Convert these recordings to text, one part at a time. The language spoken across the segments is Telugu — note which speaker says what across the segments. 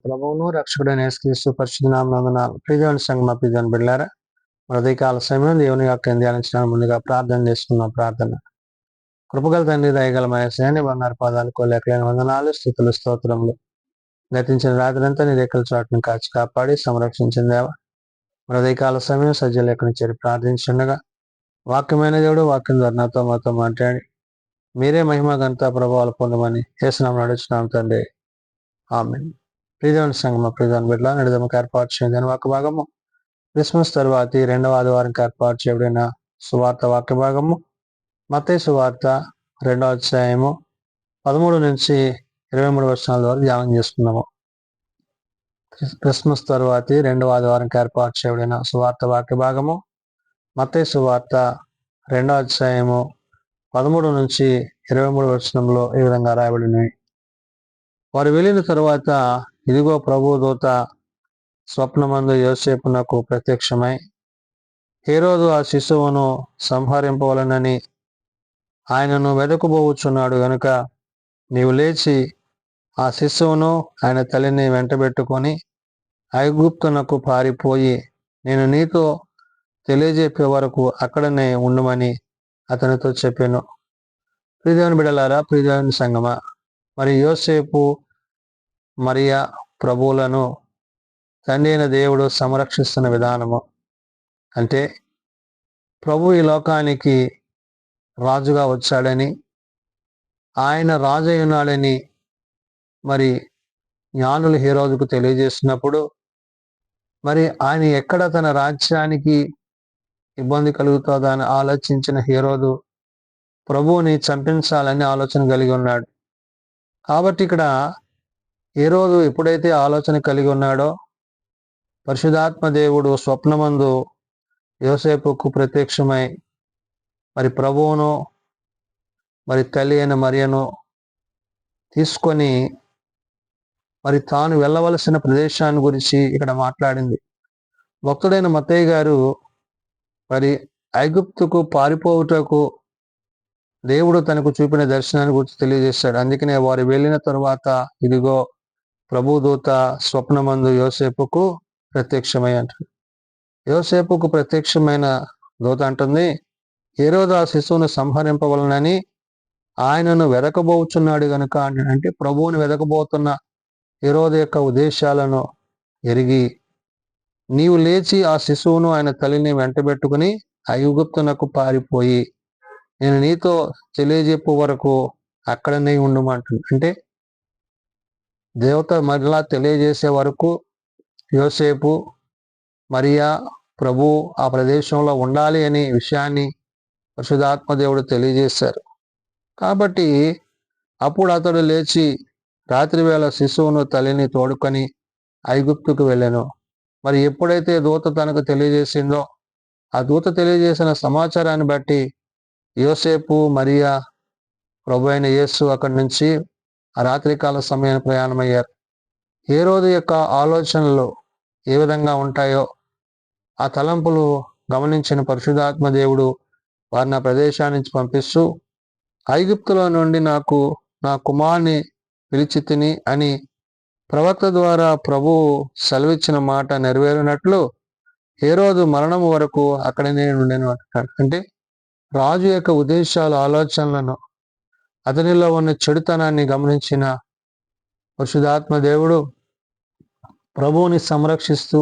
Speaker 1: ప్రభువును రక్షకుడైన యేసుక్రీస్తు పరిశుద్ధ నామమున ప్రియదేవుని సంగమ ప్రియదేవుని బిడ్డలారా, ఉదయకాల సమయం దేవుని యొక్క ధ్యానించడానికి ముందుగా ప్రార్థన చేసుకున్న ప్రార్థన. కృపగల తండ్రి, దయగల మహేశాన్ని బంగారు పాదాలకు లెక్కలేని వందనాలు, స్తుతులు, స్తోత్రములు. గతించిన రాత్రంతా నీ రెక్కల చాటును కాచి కాపాడి సంరక్షించిన దేవ, ఉదయకాల సమయం సజ్జలు ఎక్కడి చేరి ప్రార్థించుండగా వాక్యమైన దేవుడు వాక్యం ద్వారా నాతో మాతో మాట్లాడి మీరే మహిమ ఘనత ప్రభావాలు పొందమని యేసునామమున నడుచున్నాం తండ్రి. ఆమేన్. ప్రియదేవుని సంగమ ప్రియదేవుని బిడ్డల నడిదమ్మకు ఏర్పాటు చేయదని వాక్య భాగము క్రిస్మస్ తరువాతి రెండవ ఆదివారంకి ఏర్పాటు చేయబడిన సువార్త వాక్య భాగము మత్తయి సువార్త 2వ అధ్యాయము 13 నుంచి 23 వచనాల వరకు ధ్యానం చేసుకున్నాము. క్రిస్మస్ తరువాతి రెండవ ఆదివారంకి ఏర్పాటు చేయబడిన సువార్త వాక్య భాగము మత్తయి సువార్త 2వ అధ్యాయము 13 నుంచి 23 వచనంలో ఈ విధంగా రాయబడినవి. వారు వెళ్ళిన తరువాత ఇదిగో ప్రభువు దూత స్వప్నమందు యోసేపునకు ప్రత్యక్షమై, హేరోదు ఆ శిశువును సంహరింపవలనని ఆయనను వెదకబోవుచున్నాడు గనుక నీవు లేచి ఆ శిశువును ఆయన తల్లిని వెంటబెట్టుకొని ఐగుప్తునకు పారిపోయి నేను నీతో తెలియజెప్పే వరకు అక్కడనే ఉండుమని అతనితో చెప్పాను. ప్రియదేవుని బిడ్డలారా, ప్రియదేవుని సంగమా, మరి యోసేపు మరియా ప్రభువులను తండ్రి అయిన దేవుడు సంరక్షిస్తున్న విధానము అంటే, ప్రభు ఈ లోకానికి రాజుగా వచ్చాడని, ఆయన రాజు అయి ఉన్నాడని మరి జ్ఞానులు హేరోదుకు తెలియజేసినప్పుడు, మరి ఆయన ఎక్కడ తన రాజ్యానికి ఇబ్బంది కలుగుతుందని ఆలోచించిన హేరోదు ప్రభువుని చంపించాలని ఆలోచన కలిగి ఉన్నాడు. కాబట్టి ఇక్కడ హేరోదు ఎప్పుడైతే ఆలోచన కలిగి ఉన్నాడో, పరిశుద్ధాత్మ దేవుడు స్వప్నమందు యోసేపుకు ప్రత్యక్షమై మరి ప్రభువును మరి తల్లి అయిన మరియను తీసుకొని మరి తాను వెళ్ళవలసిన ప్రదేశాన్ని గురించి ఇక్కడ మాట్లాడింది. భక్తుడైన మత్తయి గారు మరి ఐగుప్తుకు పారిపోవుటకు దేవుడు తనకు చూపిన దర్శనాన్ని గురించి తెలియజేశాడు. అందుకనే వారు వెళ్ళిన తరువాత ఇదిగో ప్రభు దూత స్వప్నమందు యోసేపుకు ప్రత్యక్షమై అంటుంది. యోసేపుకు ప్రత్యక్షమైన దూత అంటుంది, హేరోదు ఆ శిశువును సంహరింపవలనని ఆయనను వెదకబోచున్నాడు గనుక అంటే ప్రభువుని వెదకబోతున్న హేరోదు యొక్క ఉద్దేశాలను ఎరిగి నీవు లేచి ఆ శిశువును ఆయన తల్లిని వెంటబెట్టుకుని ఐగుప్తునకు పారిపోయి నేను నీతో తెలియజెప్పు వరకు అక్కడనే ఉండుమంటుంది. అంటే దేవత మరలా తెలియజేసే వరకు యోసేపు మరియా ప్రభు ఆ ప్రదేశంలో ఉండాలి అనే విషయాన్ని పరిశుద్ధాత్మ దేవుడు తెలియజేశారు. కాబట్టి అప్పుడు అతడు లేచి రాత్రి వేళ శిశువును తల్లిని తోడుకొని ఐగుప్తుకు వెళ్ళాను. మరి ఎప్పుడైతే దూత తనకు తెలియజేసిందో ఆ దూత తెలియజేసిన సమాచారాన్ని బట్టి యోసేపు మరియా ప్రభు అయిన యేసు అక్కడి నుంచి ఆ రాత్రికాల సమయాన్ని ప్రయాణమయ్యారు. హేరోదు యొక్క ఆలోచనలు ఏ విధంగా ఉంటాయో ఆ తలంపులు గమనించిన పరిశుద్ధాత్మ దేవుడు వారిని ఆ ప్రదేశాన్ని నుంచి పంపిస్తూ, ఐగుప్తులో నుండి నాకు నా కుమారుని పిలిచి తిని అని ప్రవక్త ద్వారా ప్రభువు సెలవిచ్చిన మాట నెరవేరినట్లు హేరోదు మరణం వరకు అక్కడనే ఉండేను అంటాడు. అంటే రాజు యొక్క ఉద్దేశాలు ఆలోచనలను అతనిలో ఉన్న చెడుతనాన్ని గమనించిన పరిశుద్ధాత్మ దేవుడు ప్రభువుని సంరక్షిస్తూ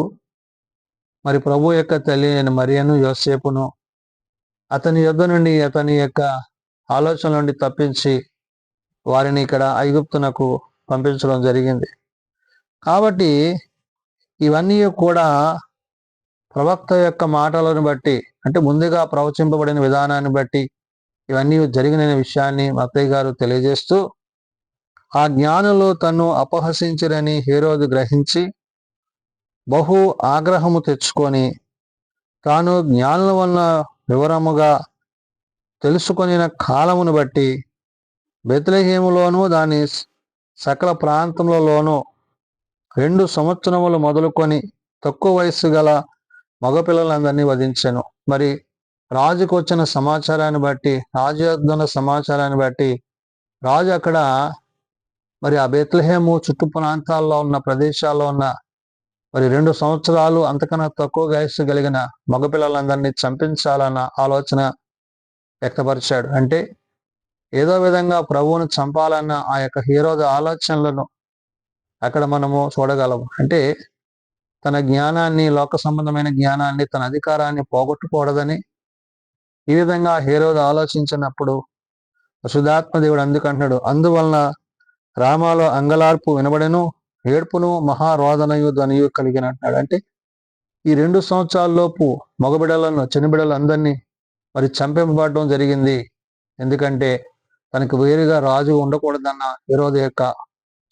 Speaker 1: మరి ప్రభు యొక్క తల్లి అయిన మరియను యోసేపును అతని యొద్ద నుండి అతని యొక్క ఆలోచన నుండి తప్పించి వారిని ఇక్కడ ఐగుప్తునకు పంపించడం జరిగింది. కాబట్టి ఇవన్నీ కూడా ప్రవక్త యొక్క మాటలను బట్టి, అంటే ముందుగా ప్రవచింపబడిన విధానాన్ని బట్టి ఇవన్నీ జరిగిన విషయాన్ని మత్తయి గారు తెలియజేస్తూ, ఆ జ్ఞానులు తన్ను అపహసించిరని హేరోదు గ్రహించి బహు ఆగ్రహము తెచ్చుకొని తాను జ్ఞానుల వలన వివరముగా తెలుసుకొనిన కాలమును బట్టి బెత్లెహేములోను దాని సకల ప్రాంతములలోనూ 2 సంవత్సరములు మొదలుకొని తక్కువ వయస్సు గల మగపిల్లలందరినీ వధించెను. మరి రాజుకు వచ్చిన సమాచారాన్ని బట్టి, రాజు యొద్ద ఉన్న సమాచారాన్ని బట్టి రాజు అక్కడ మరి ఆ బెత్లెహేము చుట్టు ప్రాంతాల్లో ఉన్న ప్రదేశాల్లో ఉన్న మరి 2 సంవత్సరాలు అంతకన్నా తక్కువ వయస్సు కలిగిన మగపిల్లలందరినీ చంపించాలన్న ఆలోచన వ్యక్తపరిచాడు. అంటే ఏదో విధంగా ప్రభువును చంపాలన్న ఆ యొక్క హేరోదు ఆలోచనలను అక్కడ మనము చూడగలము. అంటే తన జ్ఞానాన్ని, లోక సంబంధమైన జ్ఞానాన్ని, తన అధికారాన్ని పోగొట్టకూడదని ఈ విధంగా హేరోదు ఆలోచించినప్పుడు పరిశుద్ధాత్మ దేవుడు అందుకంటున్నాడు, అందువలన రామాలో అంగలార్పు వినబడెను, ఏడ్పును మహారోదనయు ధ్వనియు కలిగిన అంటున్నాడు. అంటే ఈ 2 సంవత్సరాల లోపు మగబిడలను, చిన్నబిడలు అందరినీ మరి చంపింపబడడం జరిగింది. ఎందుకంటే తనకు వేరుగా రాజు ఉండకూడదన్న హేరోదు యొక్క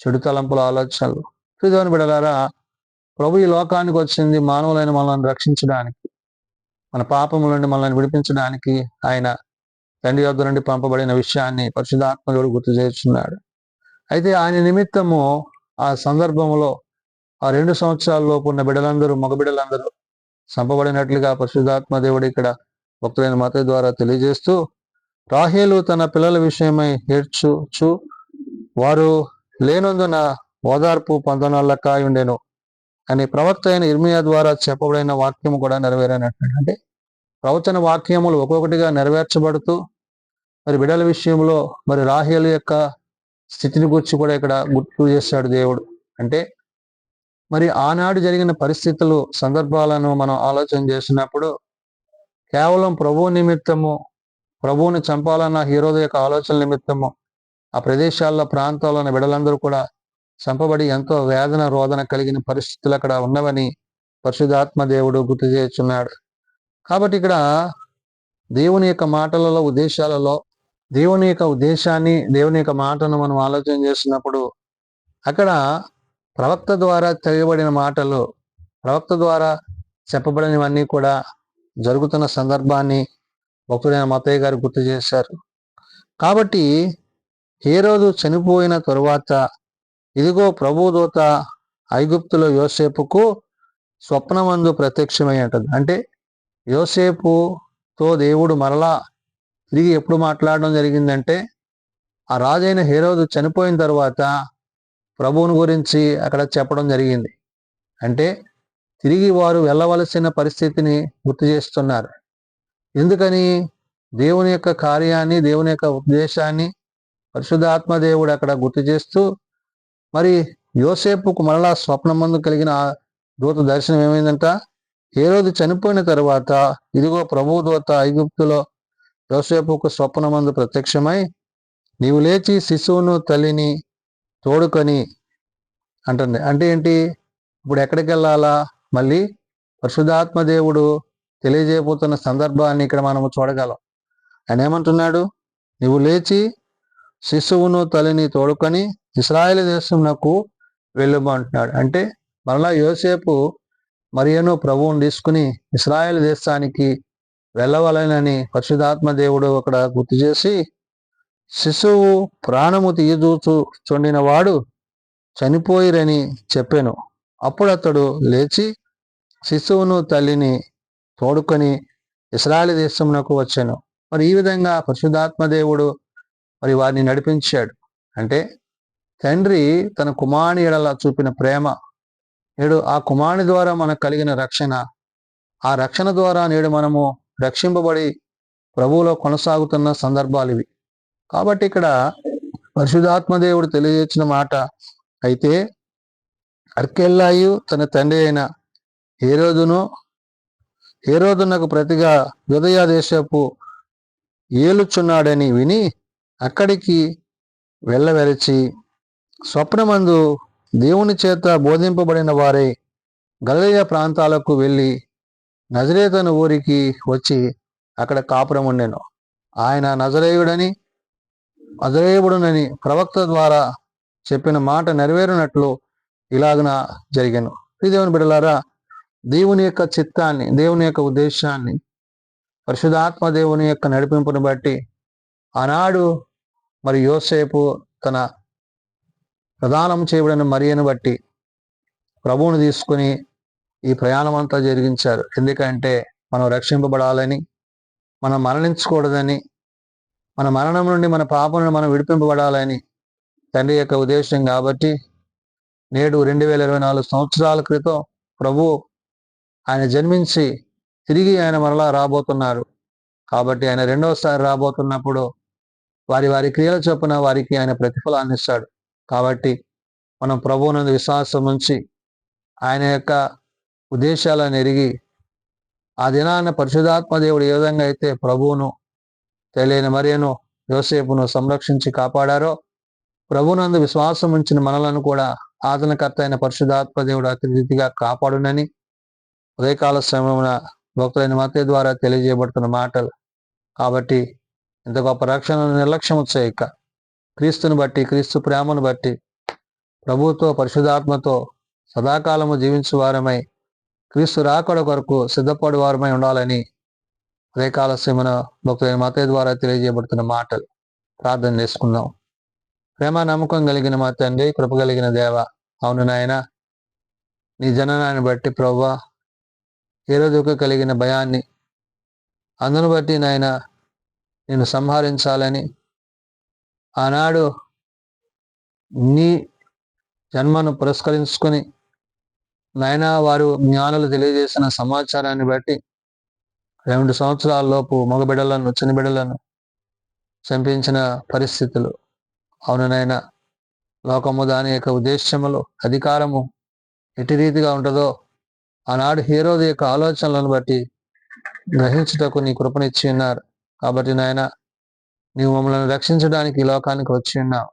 Speaker 1: చెడు తలంపుల ఆలోచనలు. దేవుని బిడ్డలారా, ప్రభు ఈ లోకానికి వచ్చింది మానవులైన మనల్ని రక్షించడానికి, మన పాపముల నుండి మనల్ని విడిపించడానికి ఆయన తండ్రి యొద్ద నుండి పంపబడిన విషయాన్ని పరిశుద్ధాత్మ దేవుడు గుర్తు చేస్తున్నాడు. అయితే ఆయన నిమిత్తము ఆ సందర్భంలో ఆ 2 సంవత్సరాల లోపు ఉన్న బిడ్డలందరూ, మగ బిడ్డలందరూ చంపబడినట్లుగా పరిశుద్ధాత్మ దేవుడు ఇక్కడ భక్తులైన మత్తయి ద్వారా తెలియజేస్తూ, రాహేలు తన పిల్లల విషయమై ఏడ్చుచు వారు లేనందున ఓదార్పు పొందనల్లకాయ ఉండెను అని ప్రవక్త అయిన ఇర్మియా ద్వారా చెప్పబడిన వాక్యము కూడా నెరవేరినట్టు. అంటే ప్రవచన వాక్యములు ఒక్కొక్కటిగా నెరవేర్చబడుతూ మరి బిడ్డల విషయంలో మరి రాహేలు యొక్క స్థితిని గురించి కూడా ఇక్కడ గుర్తు చేశాడు దేవుడు. అంటే మరి ఆనాడు జరిగిన పరిస్థితులు, సందర్భాలను మనం ఆలోచన చేసినప్పుడు కేవలం ప్రభువు నిమిత్తము, ప్రభువుని చంపాలన్న హేరోదు యొక్క ఆలోచన నిమిత్తము ఆ ప్రదేశాల్లో, ప్రాంతాల్లోని బిడ్డలందరూ కూడా చంపబడి ఎంతో వేదన రోదన కలిగిన పరిస్థితులు అక్కడ ఉన్నవని పరిశుద్ధాత్మ దేవుడు గుర్తు చేస్తున్నాడు. కాబట్టి ఇక్కడ దేవుని యొక్క మాటలలో, ఉద్దేశాలలో దేవుని యొక్క ఉద్దేశాన్ని, దేవుని యొక్క మాటను మనం ఆలోచన చేసినప్పుడు అక్కడ ప్రవక్త ద్వారా తెలియబడిన మాటలు, ప్రవక్త ద్వారా చెప్పబడినవన్నీ కూడా జరుగుతున్న సందర్భాన్ని భక్తుడైన మత్తయి గారు గుర్తు చేశారు. కాబట్టి హేరోదు చనిపోయిన తరువాత ఇదిగో ప్రభుదూత ఐగుప్తులో యోసేపుకు స్వప్నమందు ప్రత్యక్షమై అంటది. అంటే యోసేపుతో దేవుడు మరలా తిరిగి ఎప్పుడు మాట్లాడడం జరిగిందంటే ఆ రాజైన హేరోదు చనిపోయిన తర్వాత ప్రభువుని గురించి అక్కడ చెప్పడం జరిగింది. అంటే తిరిగి వారు వెళ్ళవలసిన పరిస్థితిని గుర్తు చేస్తున్నారు. ఎందుకని? దేవుని యొక్క కార్యాన్ని, దేవుని యొక్క ఉద్దేశాన్ని పరిశుద్ధాత్మ దేవుడు అక్కడ గుర్తు చేస్తూ మరి యోసేపుకు మరలా స్వప్నమందు కలిగిన దూత దర్శనం ఏమైందంట, హేరోదు చనిపోయిన తర్వాత ఇదిగో ప్రభువు దూత ఐగుప్తులో యోసేపుకు స్వప్నమందు ప్రత్యక్షమై నీవు లేచి శిశువును తల్లిని తోడుకొని అంటుంది. అంటే ఏంటి? ఇప్పుడు ఎక్కడికి వెళ్ళాలా? మళ్ళీ పరిశుద్ధాత్మ దేవుడు తెలియజేయబోతున్న సందర్భాన్ని ఇక్కడ మనము చూడగలం. ఆయన ఏమంటున్నాడు? నీవు లేచి శిశువును తల్లిని తోడుకొని ఇశ్రాయేలు దేశంనకు వెళ్ళమంటున్నాడు. అంటే మరలా యోసేపు మరియను ప్రభువుని తీసుకుని ఇశ్రాయేలు దేశానికి వెళ్ళవలనని పరిశుద్ధాత్మ దేవుడు అక్కడ గుర్తు చేసి, శిశువు ప్రాణము తీయజూచు చుండిన వాడు చనిపోయిరని చెప్పాను. అప్పుడు అతడు లేచి శిశువును తల్లిని తోడుకొని ఇశ్రాయేలు దేశమునకు వచ్చాను. మరి ఈ విధంగా పరిశుద్ధాత్మ దేవుడు మరి వారిని నడిపించాడు. అంటే తండ్రి తన కుమారుని ఎడల చూపిన ప్రేమ, నేడు ఆ కుమారుని ద్వారా మనకు కలిగిన రక్షణ, ఆ రక్షణ ద్వారా నేడు మనము రక్షింపబడి ప్రభువులో కొనసాగుతున్న సందర్భాలు ఇవి. కాబట్టి ఇక్కడ పరిశుద్ధాత్మ దేవుడు తెలియజేసిన మాట, అయితే అర్కెల్లాయు తన తండ్రి అయిన హేరోదునకు ప్రతిగా యూదయ దేశపు ఏలుచున్నాడని విని అక్కడికి వెళ్ళవెరచి స్వప్నమందు దేవుని చేత బోధింపబడిన వారై గలిలయ ప్రాంతాలకు వెళ్ళి నజరేతను ఊరికి వచ్చి అక్కడ కాపురం ఉండెను. ఆయన నజరేయుడునని ప్రవక్త ద్వారా చెప్పిన మాట నెరవేరినట్లు ఇలాగున జరిగాను. దేవుని బిడ్డలారా, దేవుని యొక్క చిత్తాన్ని, దేవుని యొక్క ఉద్దేశాన్ని, పరిశుద్ధాత్మ దేవుని యొక్క నడిపింపును బట్టి ఆనాడు మరి యోసేపు తన ప్రదానం చేయబడిన మరియను బట్టి ప్రభువును తీసుకుని ఈ ప్రయాణం అంతా జరిగించారు. ఎందుకంటే మనం రక్షింపబడాలని, మనం మరణించకూడదని, మన మరణం నుండి, మన పాపం నుండి మనం విడిపింపబడాలని తండ్రి యొక్క ఉద్దేశం కాబట్టి నేడు 2024 సంవత్సరాల క్రితం ప్రభు ఆయన జన్మించి తిరిగి ఆయన మరలా రాబోతున్నారు. కాబట్టి ఆయన రెండవసారి రాబోతున్నప్పుడు వారి వారి క్రియల చొప్పున వారికి ఆయన ప్రతిఫలాన్ని ఇస్తాడు. కాబట్టి మనం ప్రభువునందు విశ్వాసం ఉంచి ఆయన యొక్క ఉద్దేశాలను ఎరిగి ఆ దినాన్న పరిశుద్ధాత్మ దేవుడు ఏ విధంగా అయితే ప్రభువును తెలియని మరియను యోసేపును సంరక్షించి కాపాడారో ప్రభునందు విశ్వాసం ఉంచిన మనలను కూడా ఆదరణకర్త అయిన పరిశుద్ధాత్మ దేవుడు అతి రీతిగా కాపాడునని ఉదయకాల సమయమున భక్తులైన మత్తయి ద్వారా తెలియజేయబడుతున్న మాటలు. కాబట్టి ఇంత గొప్ప రక్షణను నిర్లక్ష్యం చేయక క్రీస్తుని బట్టి, క్రీస్తు ప్రేమను బట్టి, ప్రభువుతో పరిశుద్ధాత్మతో సదాకాలము జీవించు వారమై క్రీస్తు రాకడ కొరకు సిద్ధపడు వారమై ఉండాలని ఉదయకాల సమయమున భక్తులైన మత్తయి ద్వారా తెలియజేయబడుతున్న మాటలు. ప్రార్థన చేసుకుందాం. ప్రేమ నమ్మకం కలిగిన మా తండ్రి, కృప కలిగిన దేవ, అవును నాయన, నీ జననాన్ని బట్టి ప్రభువా హేరోదుకు కలిగిన భయాన్ని అందును బట్టి నాయన నేను సంహరించాలని ఆనాడు నీ జన్మను పురస్కరించుకొని నాయన వారు జ్ఞానులు తెలియజేసిన సమాచారాన్ని బట్టి 2 సంవత్సరాల లోపు మగబిడ్డలను, చిన్నబిడ్డలను చంపించిన పరిస్థితులు. అవును నాయన, లోకము దాని యొక్క ఉద్దేశములు, అధికారము ఎట్టి రీతిగా ఉంటుందో ఆనాడు హేరోదు యొక్క ఆలోచనలను బట్టి గ్రహించుటకు నీ కృపనిచ్చి ఉన్నారు. కాబట్టి నాయన, నీవు మమ్మల్ని రక్షించడానికి ఈ లోకానికి వచ్చి ఉన్నావు.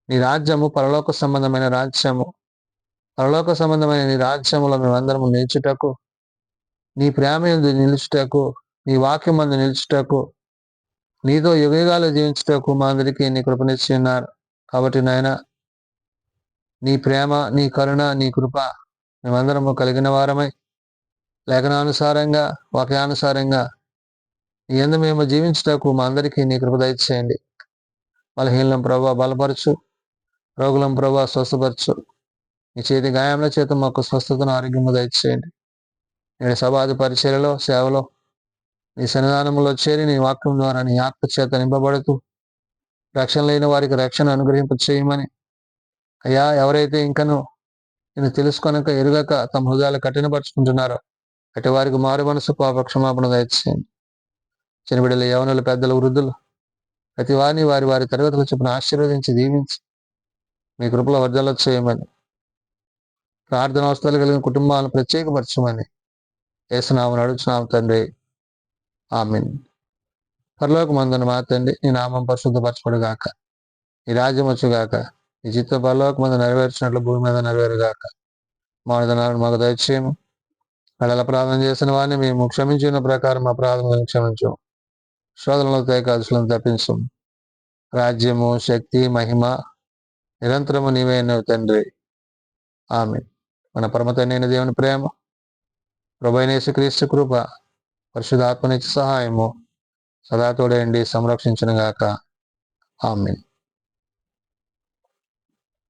Speaker 1: నీ రాజ్యము పరలోక సంబంధమైన రాజ్యము. పరలోక సంబంధమైన నీ రాజ్యములో మేమందరము నిలుచుటకు, నీ ప్రేమ యందు నిలుచుటకు, నీ వాక్యం మందు నిలుచుటకు, నీతో యుగయుగాలు జీవించుటకు మా అందరికీ నీ కృపనిచ్చి ఉన్నారు. కాబట్టి నాయన, నీ ప్రేమ, నీ కరుణ, నీ కృప మేమందరము కలిగిన వారమై లేఖనానుసారంగా, వాక్యానుసారంగా నీ యందు మేము జీవించుటకు మా అందరికీ నీ కృప దయచేయండి. బలహీనం ప్రభావ బలపరచు, రోగులం ప్రభావ స్వస్థపరచు. నీ చేతి గాయముల చేత మాకు స్వస్థతను, ఆరోగ్యము దయచేయండి. నేడు సభాది పరిచర్యలో, సేవలో నీ సన్నిధానంలో చేరి నీ వాక్యం ద్వారా నీ ఆత్మ చేత నింపబడుతూ రక్షణ లేని వారికి రక్షణ అనుగ్రహింప చేయమని, అయ్యా, ఎవరైతే ఇంకను నేను తెలుసుకొనక ఎరుగక తమ హృదయాలు కఠినపరుచుకుంటున్నారో అటు వారికి మారు మనసు, పాప క్షమాపణ దయచేయండి. చిన్నబిడ్డలు, యవనులు, పెద్దలు, వృద్ధులు ప్రతి వారిని వారి వారి తరగతులు చొప్పున ఆశీర్వదించి దీవించి మీ కృపలో వర్ధల చేయమని, ప్రార్థన అవస్థలు కలిగిన కుటుంబాలను ప్రత్యేకపరచమని యేసునామమున అడుగుచున్నాము తండ్రి. ఆమేన్. పరలోకమందున్న మా తండ్రి, నీ నామం పరిశుద్ధపరచబడుగాక, నీ రాజ్యం వచ్చుగాక, నీ చిత్తం పరలోకమందు నెరవేర్చినట్లు భూమి మీద నెరవేరుగాక. మా విధానాలను మాకు దయచేయము. అడల ప్రార్థన చేసిన వారిని మేము క్షమించిన ప్రకారం మా ప్రార్థనలను క్షమించము. శోధనలో తేకాదులను తప్పించము. రాజ్యము, శక్తి, మహిమ నిరంతరము నీవే తండ్రి. ఆమేన్. మన పరమ తండ్రి దేవుని ప్రేమ, ప్రభువైన యేసుక్రీస్తు కృప, పరిశుద్ధాత్మనిత్య సహాయము సదా తోడేండి సంరక్షించును గాక. ఆమేన్.